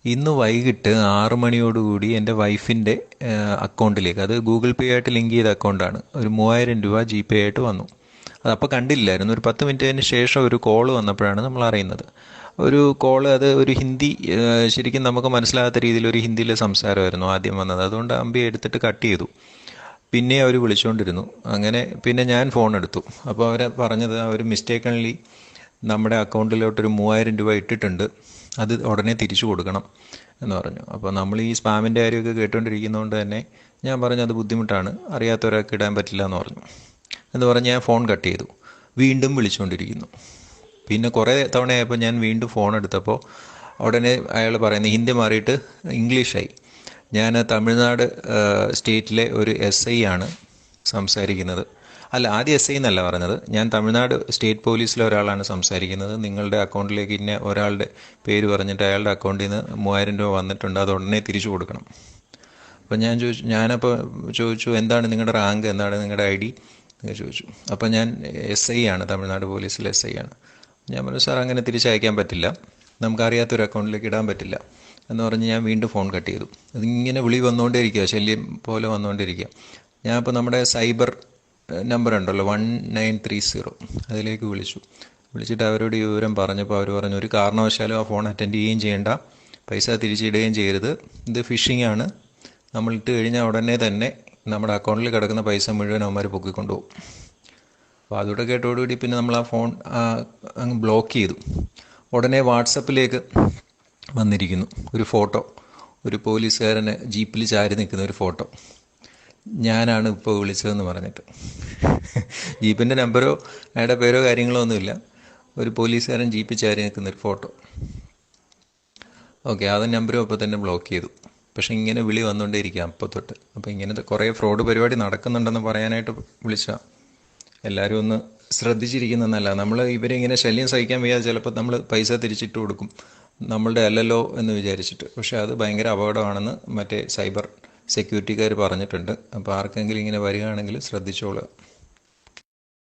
ഇന്ന് വൈകിട്ട് 6 മണിയോടുകൂടി എൻ്റെ വൈഫിൻ്റെ അക്കൗണ്ടിലേക്ക്, അത് ഗൂഗിൾ പേ ആയിട്ട് ലിങ്ക് ചെയ്ത അക്കൗണ്ടാണ്, ഒരു 3000 രൂപ ജി പേ ആയിട്ട് വന്നു. അതപ്പോൾ കണ്ടില്ലായിരുന്നു. ഒരു 10 മിനിറ്റിന് ശേഷം ഒരു കോള് വന്നപ്പോഴാണ് നമ്മൾ അറിയുന്നത്. ഒരു കോള്, അത് ഒരു ഹിന്ദി, ശരിക്കും നമുക്ക് മനസ്സിലാകാത്ത രീതിയിൽ ഒരു ഹിന്ദിയിലെ സംസാരമായിരുന്നു ആദ്യം വന്നത്. അതുകൊണ്ട് അമ്പി എടുത്തിട്ട് കട്ട് ചെയ്തു. പിന്നെ അവർ വിളിച്ചുകൊണ്ടിരുന്നു. അങ്ങനെ പിന്നെ ഞാൻ ഫോൺ എടുത്തു. അപ്പോൾ അവരെ പറഞ്ഞത്, അവർ മിസ്റ്റേക്കൺലി നമ്മുടെ അക്കൗണ്ടിലോട്ടൊരു 3000 രൂപ ഇട്ടിട്ടുണ്ട്, അത് ഉടനെ തിരിച്ചു കൊടുക്കണം എന്ന് പറഞ്ഞു. അപ്പോൾ നമ്മൾ ഈ സ്പാമിൻ്റെ കാര്യമൊക്കെ കേട്ടുകൊണ്ടിരിക്കുന്നതുകൊണ്ട് തന്നെ ഞാൻ പറഞ്ഞു അത് ബുദ്ധിമുട്ടാണ്, അറിയാത്തവരൊക്കെ ഇടാൻ പറ്റില്ല എന്ന് പറഞ്ഞു. എന്ന് പറഞ്ഞ് ഞാൻ ഫോൺ കട്ട് ചെയ്തു. വീണ്ടും വിളിച്ചുകൊണ്ടിരിക്കുന്നു. പിന്നെ കുറേ തവണയായപ്പോൾ ഞാൻ വീണ്ടും ഫോൺ എടുത്തപ്പോൾ ഉടനെ അയാൾ പറയുന്നത് ഹിന്ദി മാറിയിട്ട് ഇംഗ്ലീഷായി. ഞാൻ തമിഴ്നാട് സ്റ്റേറ്റിലെ ഒരു SI ആണ് സംസാരിക്കുന്നത്. അല്ല, ആദ്യം SI എന്നല്ല പറഞ്ഞത്, ഞാൻ തമിഴ്നാട് സ്റ്റേറ്റ് പോലീസിലെ ഒരാളാണ് സംസാരിക്കുന്നത്. നിങ്ങളുടെ അക്കൗണ്ടിലേക്ക് ഇന്ന ഒരാളുടെ പേര് പറഞ്ഞിട്ട് അയാളുടെ അക്കൗണ്ടിൽ നിന്ന് 3000 രൂപ വന്നിട്ടുണ്ട്, അത് ഉടനെ തിരിച്ചു കൊടുക്കണം. അപ്പോൾ ഞാനപ്പോൾ ചോദിച്ചു, എന്താണ് നിങ്ങളുടെ റാങ്ക്, എന്താണ് നിങ്ങളുടെ ID എന്നൊക്കെ ചോദിച്ചു. അപ്പോൾ ഞാൻ SI ആണ്, തമിഴ്നാട് പോലീസിലെ SI ആണ്. ഞാൻ പറഞ്ഞു, സാർ അങ്ങനെ തിരിച്ചയക്കാൻ പറ്റില്ല, നമുക്കറിയാത്തൊരു അക്കൗണ്ടിലേക്ക് ഇടാൻ പറ്റില്ല എന്ന് പറഞ്ഞ് ഞാൻ വീണ്ടും ഫോൺ കട്ട് ചെയ്തു. അതിങ്ങനെ വിളി വന്നുകൊണ്ടേയിരിക്കുക, ശല്യം പോലെ വന്നുകൊണ്ടിരിക്കുക. ഞാൻ ഇപ്പോൾ നമ്മുടെ സൈബർ നമ്പർ ഉണ്ടല്ലോ 1930, അതിലേക്ക് വിളിച്ചിട്ട് അവരോട് ഈ വിവരം പറഞ്ഞപ്പോൾ അവർ പറഞ്ഞു, ഒരു കാരണവശാലും ആ ഫോൺ അറ്റൻഡ് ചെയ്യുകയും ചെയ്യേണ്ട, പൈസ തിരിച്ചിടുകയും ചെയ്യരുത്, ഇത് ഫിഷിംഗ് ആണ്, നമ്മൾ ഇട്ട് കഴിഞ്ഞാൽ ഉടനെ തന്നെ നമ്മുടെ അക്കൗണ്ടിൽ കിടക്കുന്ന പൈസ മുഴുവൻ അവന്മാർ പൊക്കിക്കൊണ്ടുപോകും. അപ്പോൾ അതോടെ കേട്ടോടുകൂടി പിന്നെ നമ്മൾ ആ ഫോൺ അങ്ങ് ബ്ലോക്ക് ചെയ്തു. ഉടനെ വാട്സപ്പിലേക്ക് വന്നിരിക്കുന്നു ഒരു ഫോട്ടോ, ഒരു പോലീസുകാരന് ജീപ്പിൽ ചാരി നിൽക്കുന്ന ഒരു ഫോട്ടോ. ഞാനാണ് ഇപ്പോൾ വിളിച്ചതെന്ന് പറഞ്ഞിട്ട്. ജീപ്പിൻ്റെ നമ്പരോ അയാളുടെ പേരോ കാര്യങ്ങളോ ഒന്നുമില്ല, ഒരു പോലീസുകാരൻ ജീപ്പിൽ ചാരി നിൽക്കുന്നൊരു ഫോട്ടോ. ഓക്കെ, അത് നമ്പരും അപ്പോൾ തന്നെ ബ്ലോക്ക് ചെയ്തു. പക്ഷേ ഇങ്ങനെ വിളി വന്നുകൊണ്ടേയിരിക്കുക അപ്പോൾ തൊട്ട്. അപ്പോൾ ഇങ്ങനത്തെ കുറേ ഫ്രോഡ് പരിപാടി നടക്കുന്നുണ്ടെന്ന് പറയാനായിട്ട് വിളിച്ചതാണ്. എല്ലാവരും ഒന്ന് ശ്രദ്ധിച്ചിരിക്കുന്നതല്ല, നമ്മൾ ഇവരെ ഇങ്ങനെ ശല്യം സഹിക്കാൻ വയ്യാതെ ചിലപ്പോൾ നമ്മൾ പൈസ തിരിച്ചിട്ട് കൊടുക്കും, നമ്മളുടെ അല്ലല്ലോ എന്ന് വിചാരിച്ചിട്ട്. പക്ഷേ അത് ഭയങ്കര അപകടമാണെന്ന് മറ്റേ സൈബർ സെക്യൂരിറ്റിക്കാർ പറഞ്ഞിട്ടുണ്ട്. അപ്പോൾ ആർക്കെങ്കിലും ഇങ്ങനെ വരികയാണെങ്കിൽ ശ്രദ്ധിച്ചോളുക.